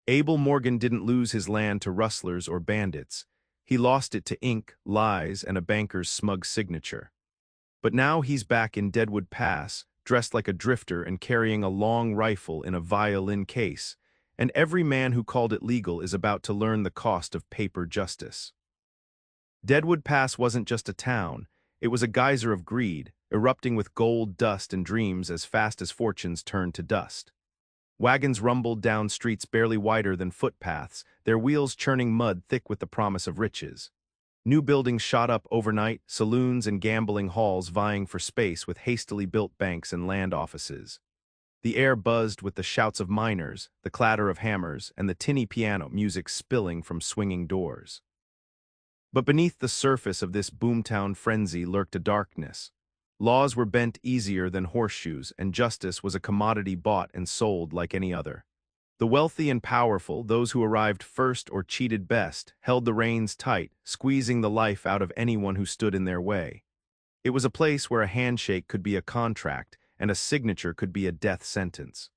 Abel Morgan didn't lose his land to rustlers or bandits. He lost it to ink, lies, and a banker's smug signature. But now he's back in Deadwood Pass, dressed like a drifter and carrying a long rifle in a violin case, and every man who called it legal is about to learn the cost of paper justice. Deadwood Pass wasn't just a town, it was a geyser of greed, erupting with gold, dust, and dreams as fast as fortunes turned to dust. Wagons rumbled down streets barely wider than footpaths, their wheels churning mud thick with the promise of riches. New buildings shot up overnight, saloons and gambling halls vying for space with hastily built banks and land offices. The air buzzed with the shouts of miners, the clatter of hammers, and the tinny piano music spilling from swinging doors. But beneath the surface of this boomtown frenzy lurked a darkness. Laws were bent easier than horseshoes, and justice was a commodity bought and sold like any other. The wealthy and powerful, those who arrived first or cheated best, held the reins tight, squeezing the life out of anyone who stood in their way. It was a place where a handshake could be a contract, and a signature could be a death sentence.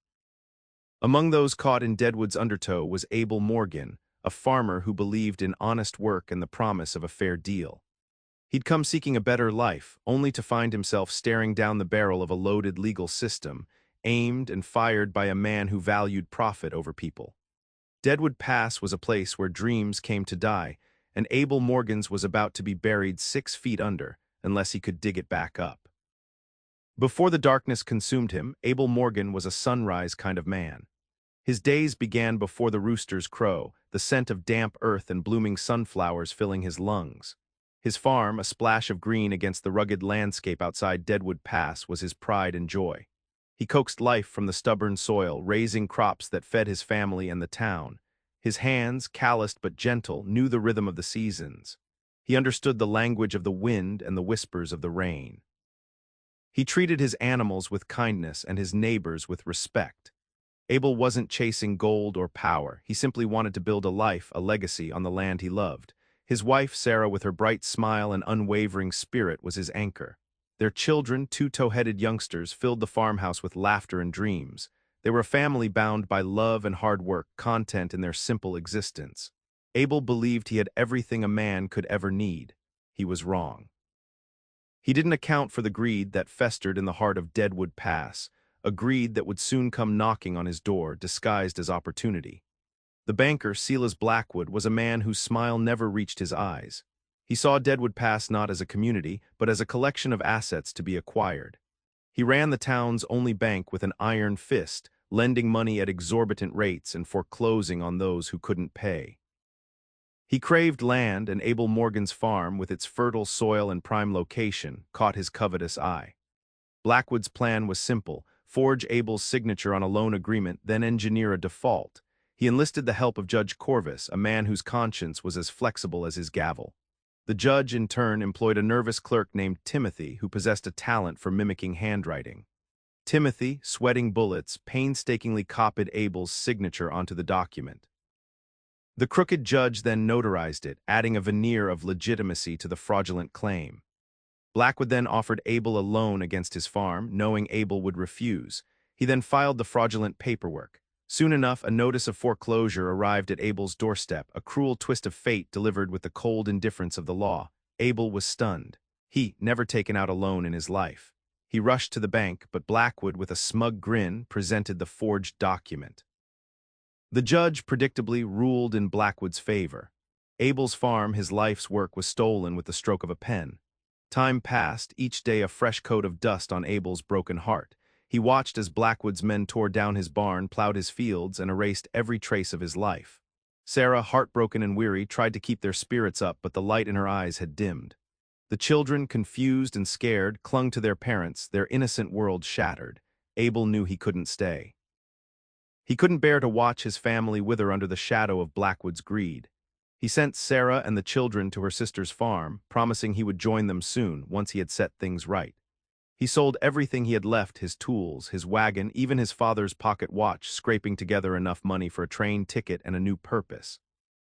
Among those caught in Deadwood's undertow was Abel Morgan, a farmer who believed in honest work and the promise of a fair deal. He'd come seeking a better life, only to find himself staring down the barrel of a loaded legal system, aimed and fired by a man who valued profit over people. Deadwood Pass was a place where dreams came to die, and Abel Morgan's was about to be buried 6 feet under, unless he could dig it back up. Before the darkness consumed him, Abel Morgan was a sunrise kind of man. His days began before the roosters crow, the scent of damp earth and blooming sunflowers filling his lungs. His farm, a splash of green against the rugged landscape outside Deadwood Pass, was his pride and joy. He coaxed life from the stubborn soil, raising crops that fed his family and the town. His hands, calloused but gentle, knew the rhythm of the seasons. He understood the language of the wind and the whispers of the rain. He treated his animals with kindness and his neighbors with respect. Abel wasn't chasing gold or power. He simply wanted to build a life, a legacy on the land he loved. His wife, Sarah, with her bright smile and unwavering spirit, was his anchor. Their children, 2 tow-headed youngsters, filled the farmhouse with laughter and dreams. They were a family bound by love and hard work, content in their simple existence. Abel believed he had everything a man could ever need. He was wrong. He didn't account for the greed that festered in the heart of Deadwood Pass, a greed that would soon come knocking on his door, disguised as opportunity. The banker, Silas Blackwood, was a man whose smile never reached his eyes. He saw Deadwood Pass not as a community, but as a collection of assets to be acquired. He ran the town's only bank with an iron fist, lending money at exorbitant rates and foreclosing on those who couldn't pay. He craved land, and Abel Morgan's farm, with its fertile soil and prime location, caught his covetous eye. Blackwood's plan was simple: forge Abel's signature on a loan agreement, then engineer a default. He enlisted the help of Judge Corvus, a man whose conscience was as flexible as his gavel. The judge, in turn, employed a nervous clerk named Timothy, who possessed a talent for mimicking handwriting. Timothy, sweating bullets, painstakingly copied Abel's signature onto the document. The crooked judge then notarized it, adding a veneer of legitimacy to the fraudulent claim. Blackwood then offered Abel a loan against his farm, knowing Abel would refuse. He then filed the fraudulent paperwork. Soon enough, a notice of foreclosure arrived at Abel's doorstep, a cruel twist of fate delivered with the cold indifference of the law. Abel was stunned. He, never taken out a loan in his life. He rushed to the bank, but Blackwood, with a smug grin, presented the forged document. The judge, predictably, ruled in Blackwood's favor. Abel's farm, his life's work, was stolen with the stroke of a pen. Time passed, each day a fresh coat of dust on Abel's broken heart. He watched as Blackwood's men tore down his barn, plowed his fields, and erased every trace of his life. Sarah, heartbroken and weary, tried to keep their spirits up, but the light in her eyes had dimmed. The children, confused and scared, clung to their parents, their innocent world shattered. Abel knew he couldn't stay. He couldn't bear to watch his family wither under the shadow of Blackwood's greed. He sent Sarah and the children to her sister's farm, promising he would join them soon, once he had set things right. He sold everything he had left, his tools, his wagon, even his father's pocket watch, scraping together enough money for a train ticket and a new purpose.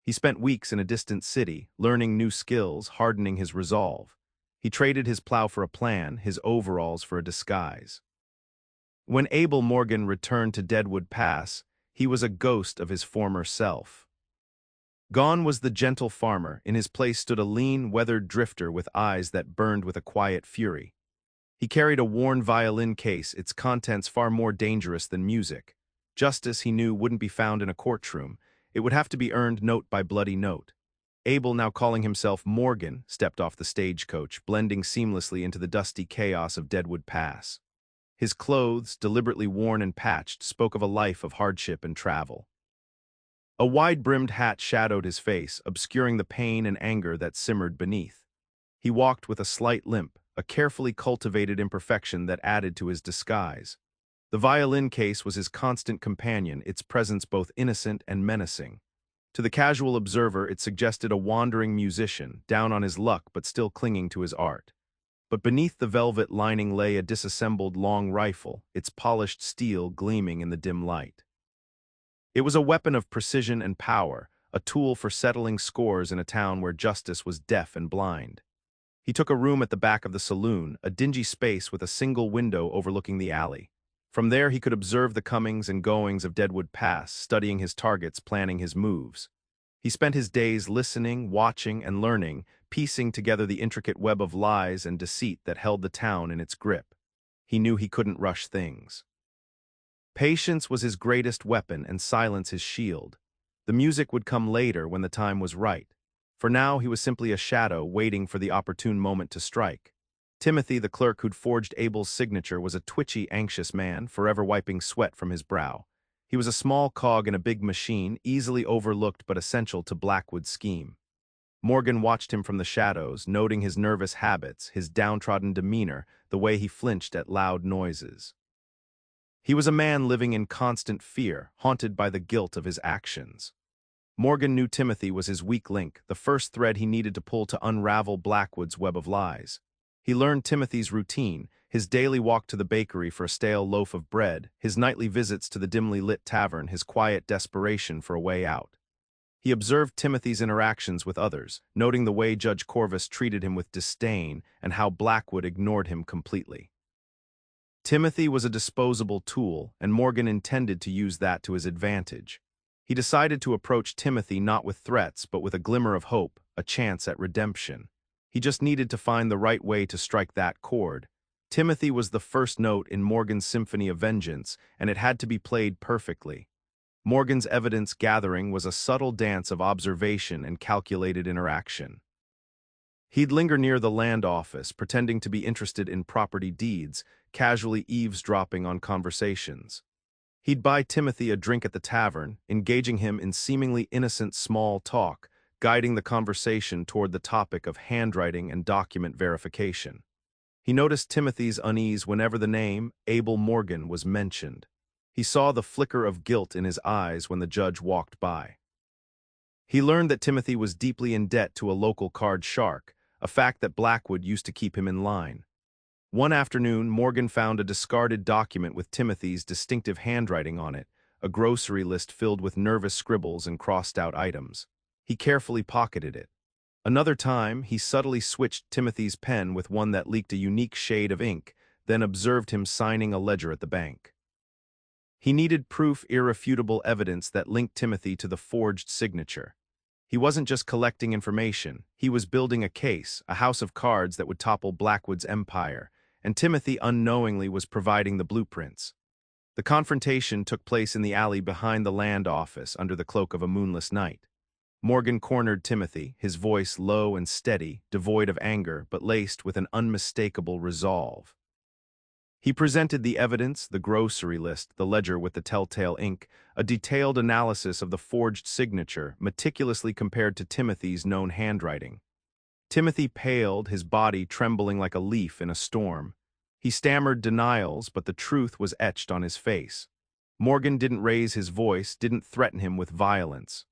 He spent weeks in a distant city, learning new skills, hardening his resolve. He traded his plow for a plan, his overalls for a disguise. When Abel Morgan returned to Deadwood Pass, He was a ghost of his former self. Gone was the gentle farmer. In his place stood a lean, weathered drifter with eyes that burned with a quiet fury. He carried a worn violin case, its contents far more dangerous than music. Justice, he knew, wouldn't be found in a courtroom. It would have to be earned note by bloody note. Abel, now calling himself Morgan, stepped off the stagecoach, blending seamlessly into the dusty chaos of Deadwood Pass. His clothes, deliberately worn and patched, spoke of a life of hardship and travel. A wide-brimmed hat shadowed his face, obscuring the pain and anger that simmered beneath. He walked with a slight limp, a carefully cultivated imperfection that added to his disguise. The violin case was his constant companion, its presence both innocent and menacing. To the casual observer, it suggested a wandering musician, down on his luck but still clinging to his art. But beneath the velvet lining lay a disassembled long rifle, its polished steel gleaming in the dim light. It was a weapon of precision and power, a tool for settling scores in a town where justice was deaf and blind. He took a room at the back of the saloon, a dingy space with a single window overlooking the alley. From there he could observe the comings and goings of Deadwood Pass, studying his targets, planning his moves. He spent his days listening, watching, and learning, piecing together the intricate web of lies and deceit that held the town in its grip. He knew he couldn't rush things. Patience was his greatest weapon and silence his shield. The music would come later when the time was right. For now he was simply a shadow waiting for the opportune moment to strike. Timothy, the clerk who'd forged Abel's signature, was a twitchy, anxious man, forever wiping sweat from his brow. He was a small cog in a big machine, easily overlooked but essential to Blackwood's scheme. Morgan watched him from the shadows, noting his nervous habits, his downtrodden demeanor, the way he flinched at loud noises. He was a man living in constant fear, haunted by the guilt of his actions. Morgan knew Timothy was his weak link, the first thread he needed to pull to unravel Blackwood's web of lies. He learned Timothy's routine, his daily walk to the bakery for a stale loaf of bread, his nightly visits to the dimly lit tavern, his quiet desperation for a way out. He observed Timothy's interactions with others, noting the way Judge Corvus treated him with disdain and how Blackwood ignored him completely. Timothy was a disposable tool, and Morgan intended to use that to his advantage. He decided to approach Timothy not with threats, but with a glimmer of hope, a chance at redemption. He just needed to find the right way to strike that chord. Timothy was the first note in Morgan's symphony of vengeance, and it had to be played perfectly. Morgan's evidence gathering was a subtle dance of observation and calculated interaction. He'd linger near the land office, pretending to be interested in property deeds, casually eavesdropping on conversations. He'd buy Timothy a drink at the tavern, engaging him in seemingly innocent small talk, guiding the conversation toward the topic of handwriting and document verification. He noticed Timothy's unease whenever the name, Abel Morgan, was mentioned. He saw the flicker of guilt in his eyes when the judge walked by. He learned that Timothy was deeply in debt to a local card shark, a fact that Blackwood used to keep him in line. One afternoon, Morgan found a discarded document with Timothy's distinctive handwriting on it, a grocery list filled with nervous scribbles and crossed-out items. He carefully pocketed it. Another time, he subtly switched Timothy's pen with one that leaked a unique shade of ink, then observed him signing a ledger at the bank. He needed proof, irrefutable evidence that linked Timothy to the forged signature. He wasn't just collecting information, he was building a case, a house of cards that would topple Blackwood's empire, and Timothy unknowingly was providing the blueprints. The confrontation took place in the alley behind the land office under the cloak of a moonless night. Morgan cornered Timothy, his voice low and steady, devoid of anger but laced with an unmistakable resolve. He presented the evidence, the grocery list, the ledger with the telltale ink, a detailed analysis of the forged signature, meticulously compared to Timothy's known handwriting. Timothy paled, his body trembling like a leaf in a storm. He stammered denials, but the truth was etched on his face. Morgan didn't raise his voice, didn't threaten him with violence.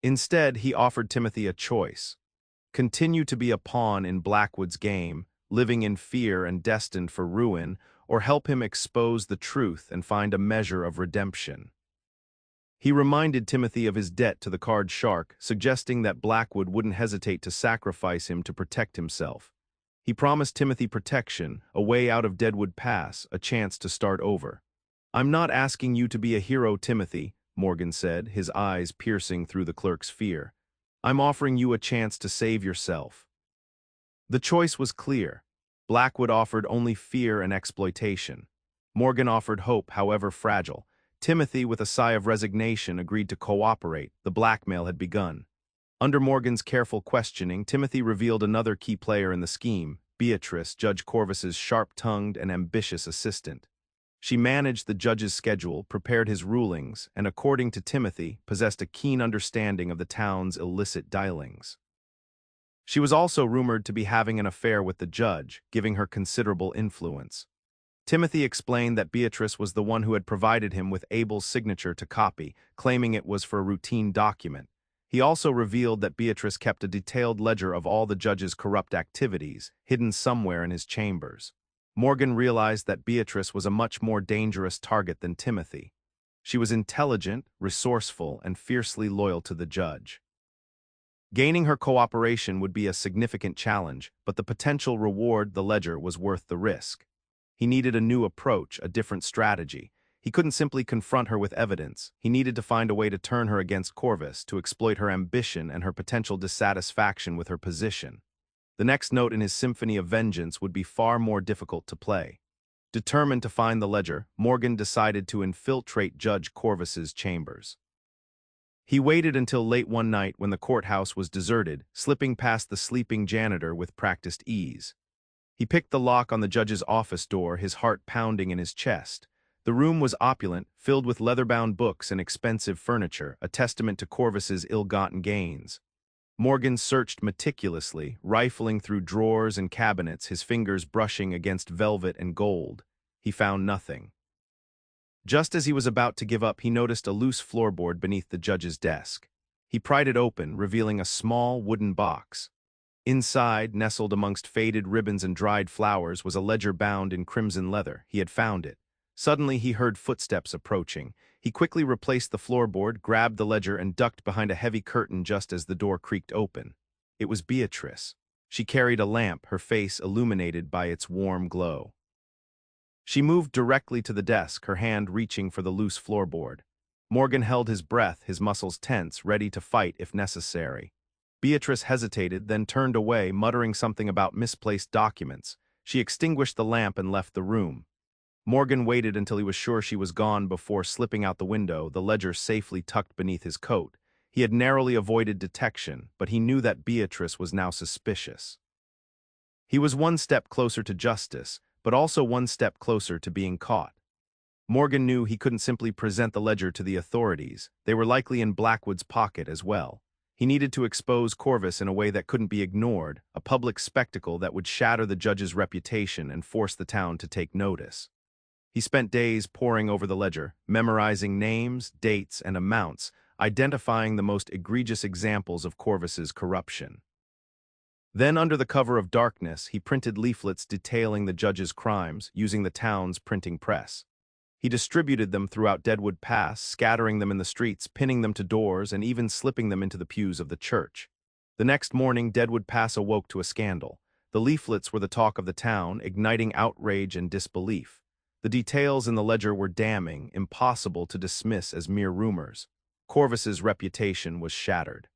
Instead, he offered Timothy a choice: continue to be a pawn in Blackwood's game, living in fear and destined for ruin, or help him expose the truth and find a measure of redemption. He reminded Timothy of his debt to the card shark, suggesting that Blackwood wouldn't hesitate to sacrifice him to protect himself. He promised Timothy protection, a way out of Deadwood Pass, a chance to start over. "I'm not asking you to be a hero, Timothy," Morgan said, his eyes piercing through the clerk's fear. "I'm offering you a chance to save yourself." The choice was clear. Blackwood offered only fear and exploitation. Morgan offered hope, however fragile. Timothy, with a sigh of resignation, agreed to cooperate. The blackmail had begun. Under Morgan's careful questioning, Timothy revealed another key player in the scheme, Beatrice, Judge Corvus's sharp-tongued and ambitious assistant. She managed the judge's schedule, prepared his rulings, and according to Timothy, possessed a keen understanding of the town's illicit dealings. She was also rumored to be having an affair with the judge, giving her considerable influence. Timothy explained that Beatrice was the one who had provided him with Abel's signature to copy, claiming it was for a routine document. He also revealed that Beatrice kept a detailed ledger of all the judge's corrupt activities, hidden somewhere in his chambers. Morgan realized that Beatrice was a much more dangerous target than Timothy. She was intelligent, resourceful, and fiercely loyal to the judge. Gaining her cooperation would be a significant challenge, but the potential reward, the ledger, was worth the risk. He needed a new approach, a different strategy. He couldn't simply confront her with evidence. He needed to find a way to turn her against Corvus, to exploit her ambition and her potential dissatisfaction with her position. The next note in his symphony of vengeance would be far more difficult to play. Determined to find the ledger, Morgan decided to infiltrate Judge Corvus's chambers. He waited until late one night when the courthouse was deserted, slipping past the sleeping janitor with practiced ease. He picked the lock on the judge's office door, his heart pounding in his chest. The room was opulent, filled with leather-bound books and expensive furniture, a testament to Corvus's ill-gotten gains. Morgan searched meticulously, rifling through drawers and cabinets, his fingers brushing against velvet and gold. He found nothing. Just as he was about to give up, he noticed a loose floorboard beneath the judge's desk. He pried it open, revealing a small wooden box. Inside, nestled amongst faded ribbons and dried flowers, was a ledger bound in crimson leather. He had found it. Suddenly, he heard footsteps approaching. He quickly replaced the floorboard, grabbed the ledger, and ducked behind a heavy curtain just as the door creaked open. It was Beatrice. She carried a lamp, her face illuminated by its warm glow. She moved directly to the desk, her hand reaching for the loose floorboard. Morgan held his breath, his muscles tense, ready to fight if necessary. Beatrice hesitated, then turned away, muttering something about misplaced documents. She extinguished the lamp and left the room. Morgan waited until he was sure she was gone before slipping out the window, the ledger safely tucked beneath his coat. He had narrowly avoided detection, but he knew that Beatrice was now suspicious. He was one step closer to justice, but also one step closer to being caught. Morgan knew he couldn't simply present the ledger to the authorities. They were likely in Blackwood's pocket as well. He needed to expose Corvus in a way that couldn't be ignored, a public spectacle that would shatter the judge's reputation and force the town to take notice. He spent days poring over the ledger, memorizing names, dates, and amounts, identifying the most egregious examples of Corvus's corruption. Then, under the cover of darkness, he printed leaflets detailing the judge's crimes, using the town's printing press. He distributed them throughout Deadwood Pass, scattering them in the streets, pinning them to doors, and even slipping them into the pews of the church. The next morning, Deadwood Pass awoke to a scandal. The leaflets were the talk of the town, igniting outrage and disbelief. The details in the ledger were damning, impossible to dismiss as mere rumors. Corvus's reputation was shattered.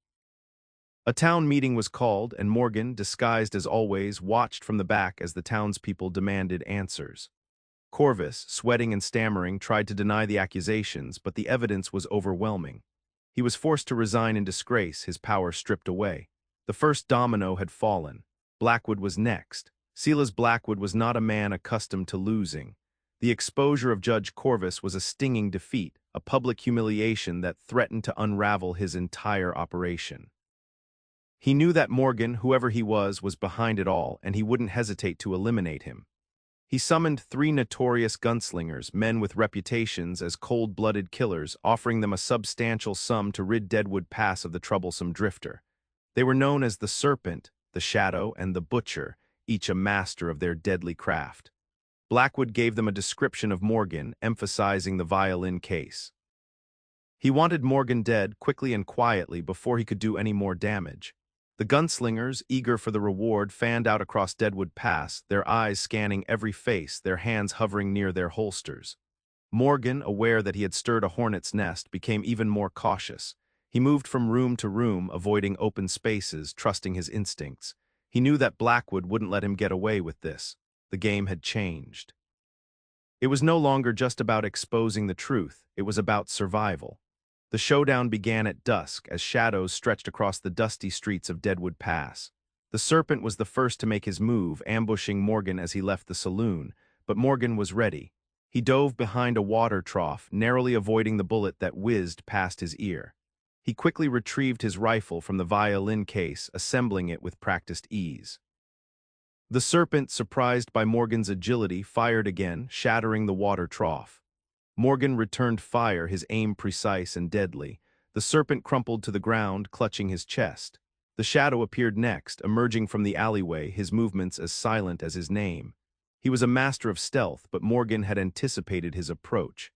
A town meeting was called, and Morgan, disguised as always, watched from the back as the townspeople demanded answers. Corvus, sweating and stammering, tried to deny the accusations, but the evidence was overwhelming. He was forced to resign in disgrace, his power stripped away. The first domino had fallen. Blackwood was next. Silas Blackwood was not a man accustomed to losing. The exposure of Judge Corvus was a stinging defeat, a public humiliation that threatened to unravel his entire operation. He knew that Morgan, whoever he was behind it all, and he wouldn't hesitate to eliminate him. He summoned 3 notorious gunslingers, men with reputations as cold-blooded killers, offering them a substantial sum to rid Deadwood Pass of the troublesome drifter. They were known as the Serpent, the Shadow, and the Butcher, each a master of their deadly craft. Blackwood gave them a description of Morgan, emphasizing the violin case. He wanted Morgan dead quickly and quietly before he could do any more damage. The gunslingers, eager for the reward, fanned out across Deadwood Pass, their eyes scanning every face, their hands hovering near their holsters. Morgan, aware that he had stirred a hornet's nest, became even more cautious. He moved from room to room, avoiding open spaces, trusting his instincts. He knew that Blackwood wouldn't let him get away with this. The game had changed. It was no longer just about exposing the truth, it was about survival. The showdown began at dusk as shadows stretched across the dusty streets of Deadwood Pass. The Serpent was the first to make his move, ambushing Morgan as he left the saloon, but Morgan was ready. He dove behind a water trough, narrowly avoiding the bullet that whizzed past his ear. He quickly retrieved his rifle from the violin case, assembling it with practiced ease. The Serpent, surprised by Morgan's agility, fired again, shattering the water trough. Morgan returned fire, his aim precise and deadly. The Serpent crumpled to the ground, clutching his chest. The Shadow appeared next, emerging from the alleyway, his movements as silent as his name. He was a master of stealth, but Morgan had anticipated his approach.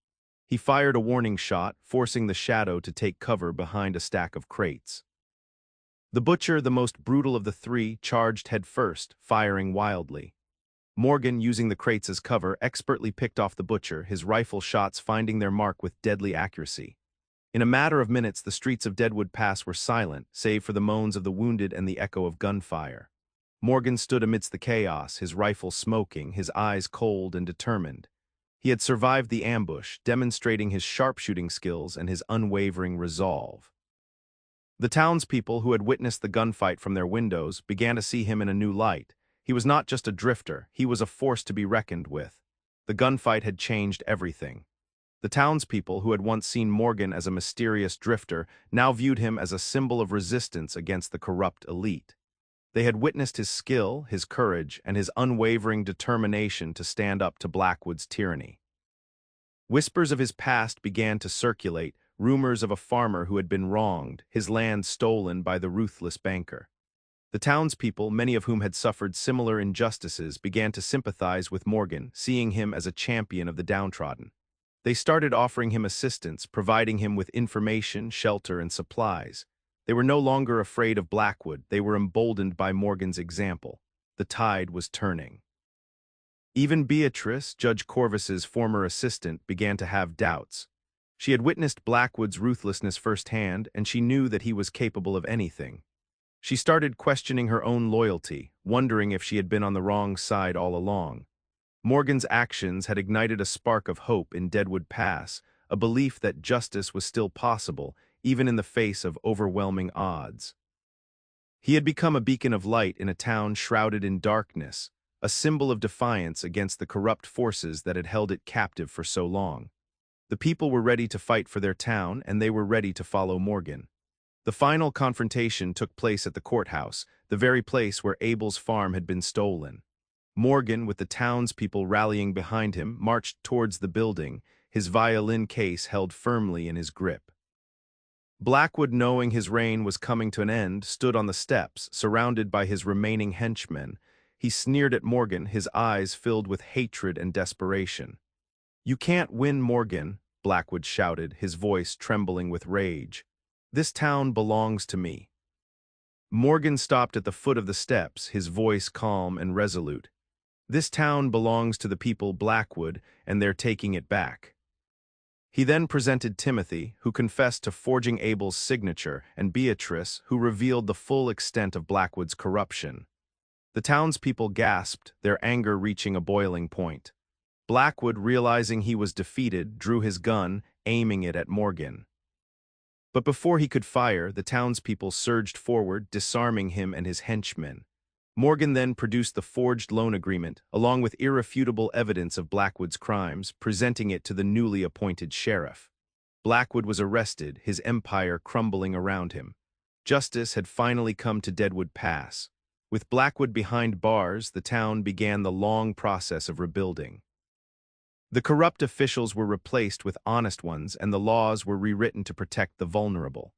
He fired a warning shot, forcing the Shadow to take cover behind a stack of crates. The Butcher, the most brutal of the three, charged headfirst, firing wildly. Morgan, using the crates as cover, expertly picked off the Butcher, his rifle shots finding their mark with deadly accuracy. In a matter of minutes, the streets of Deadwood Pass were silent, save for the moans of the wounded and the echo of gunfire. Morgan stood amidst the chaos, his rifle smoking, his eyes cold and determined. He had survived the ambush, demonstrating his sharpshooting skills and his unwavering resolve. The townspeople who had witnessed the gunfight from their windows began to see him in a new light. He was not just a drifter, he was a force to be reckoned with. The gunfight had changed everything. The townspeople who had once seen Morgan as a mysterious drifter now viewed him as a symbol of resistance against the corrupt elite. They had witnessed his skill, his courage, and his unwavering determination to stand up to Blackwood's tyranny. Whispers of his past began to circulate, rumors of a farmer who had been wronged, his land stolen by the ruthless banker. The townspeople, many of whom had suffered similar injustices, began to sympathize with Morgan, seeing him as a champion of the downtrodden. They started offering him assistance, providing him with information, shelter, and supplies. They were no longer afraid of Blackwood, they were emboldened by Morgan's example. The tide was turning. Even Beatrice, Judge Corvus's former assistant, began to have doubts. She had witnessed Blackwood's ruthlessness firsthand, and she knew that he was capable of anything. She started questioning her own loyalty, wondering if she had been on the wrong side all along. Morgan's actions had ignited a spark of hope in Deadwood Pass, a belief that justice was still possible, even in the face of overwhelming odds. He had become a beacon of light in a town shrouded in darkness, a symbol of defiance against the corrupt forces that had held it captive for so long. The people were ready to fight for their town, and they were ready to follow Morgan. The final confrontation took place at the courthouse, the very place where Abel's farm had been stolen. Morgan, with the townspeople rallying behind him, marched towards the building, his violin case held firmly in his grip. Blackwood, knowing his reign was coming to an end, stood on the steps, surrounded by his remaining henchmen. He sneered at Morgan, his eyes filled with hatred and desperation. "You can't win, Morgan," Blackwood shouted, his voice trembling with rage. "This town belongs to me." Morgan stopped at the foot of the steps, his voice calm and resolute. "This town belongs to the people, Blackwood, and they're taking it back." He then presented Timothy, who confessed to forging Abel's signature, and Beatrice, who revealed the full extent of Blackwood's corruption. The townspeople gasped, their anger reaching a boiling point. Blackwood, realizing he was defeated, drew his gun, aiming it at Morgan. But before he could fire, the townspeople surged forward, disarming him and his henchmen. Morgan then produced the forged loan agreement, along with irrefutable evidence of Blackwood's crimes, presenting it to the newly appointed sheriff. Blackwood was arrested, his empire crumbling around him. Justice had finally come to Deadwood Pass. With Blackwood behind bars, the town began the long process of rebuilding. The corrupt officials were replaced with honest ones, and the laws were rewritten to protect the vulnerable.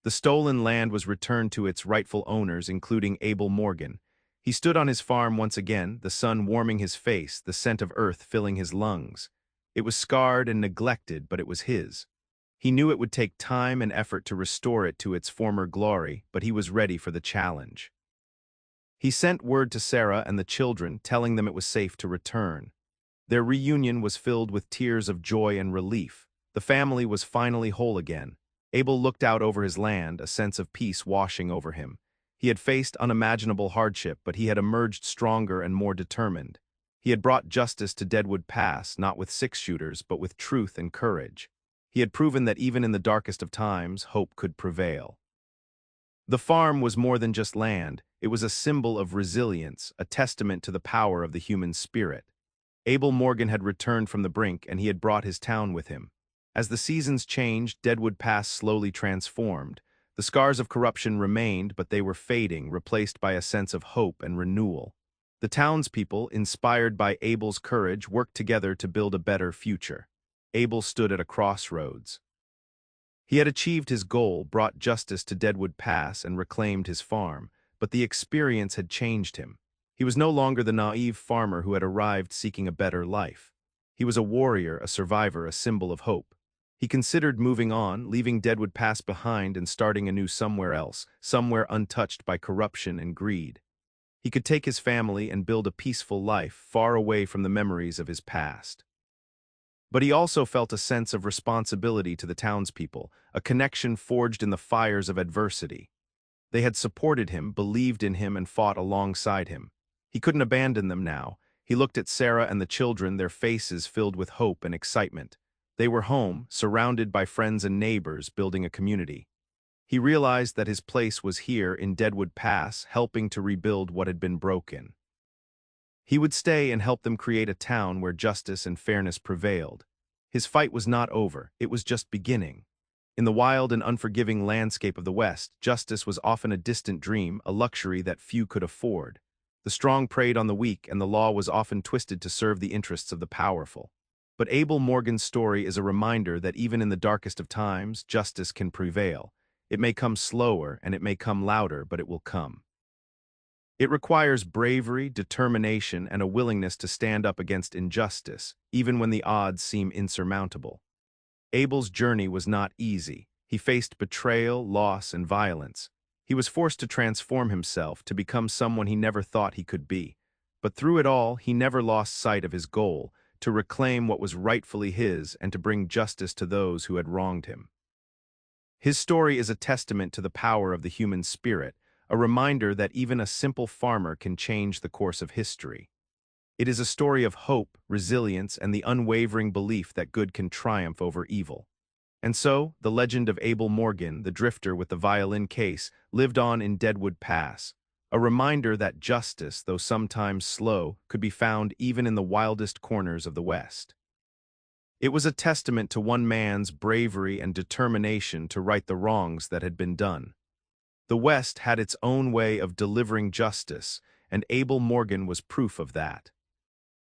The stolen land was returned to its rightful owners, including Abel Morgan. He stood on his farm once again, the sun warming his face, the scent of earth filling his lungs. It was scarred and neglected, but it was his. He knew it would take time and effort to restore it to its former glory, but he was ready for the challenge. He sent word to Sarah and the children, telling them it was safe to return. Their reunion was filled with tears of joy and relief. The family was finally whole again. Abel looked out over his land, a sense of peace washing over him. He had faced unimaginable hardship, but he had emerged stronger and more determined. He had brought justice to Deadwood Pass, not with six-shooters, but with truth and courage. He had proven that even in the darkest of times, hope could prevail. The farm was more than just land. It was a symbol of resilience, a testament to the power of the human spirit. Abel Morgan had returned from the brink, and he had brought his town with him. As the seasons changed, Deadwood Pass slowly transformed. The scars of corruption remained, but they were fading, replaced by a sense of hope and renewal. The townspeople, inspired by Abel's courage, worked together to build a better future. Abel stood at a crossroads. He had achieved his goal, brought justice to Deadwood Pass, and reclaimed his farm, but the experience had changed him. He was no longer the naive farmer who had arrived seeking a better life. He was a warrior, a survivor, a symbol of hope. He considered moving on, leaving Deadwood Pass behind and starting anew somewhere else, somewhere untouched by corruption and greed. He could take his family and build a peaceful life, far away from the memories of his past. But he also felt a sense of responsibility to the townspeople, a connection forged in the fires of adversity. They had supported him, believed in him, and fought alongside him. He couldn't abandon them now. He looked at Sarah and the children, their faces filled with hope and excitement. They were home, surrounded by friends and neighbors, building a community. He realized that his place was here in Deadwood Pass, helping to rebuild what had been broken. He would stay and help them create a town where justice and fairness prevailed. His fight was not over, it was just beginning. In the wild and unforgiving landscape of the West, justice was often a distant dream, a luxury that few could afford. The strong preyed on the weak, and the law was often twisted to serve the interests of the powerful. But Abel Morgan's story is a reminder that even in the darkest of times, justice can prevail. It may come slower, and it may come louder, but it will come. It requires bravery, determination, and a willingness to stand up against injustice, even when the odds seem insurmountable. Abel's journey was not easy. He faced betrayal, loss, and violence. He was forced to transform himself, to become someone he never thought he could be. But through it all, he never lost sight of his goal, to reclaim what was rightfully his and to bring justice to those who had wronged him. His story is a testament to the power of the human spirit, a reminder that even a simple farmer can change the course of history. It is a story of hope, resilience, and the unwavering belief that good can triumph over evil. And so, the legend of Abel Morgan, the drifter with the violin case, lived on in Deadwood Pass, a reminder that justice, though sometimes slow, could be found even in the wildest corners of the West. It was a testament to one man's bravery and determination to right the wrongs that had been done. The West had its own way of delivering justice, and Abel Morgan was proof of that.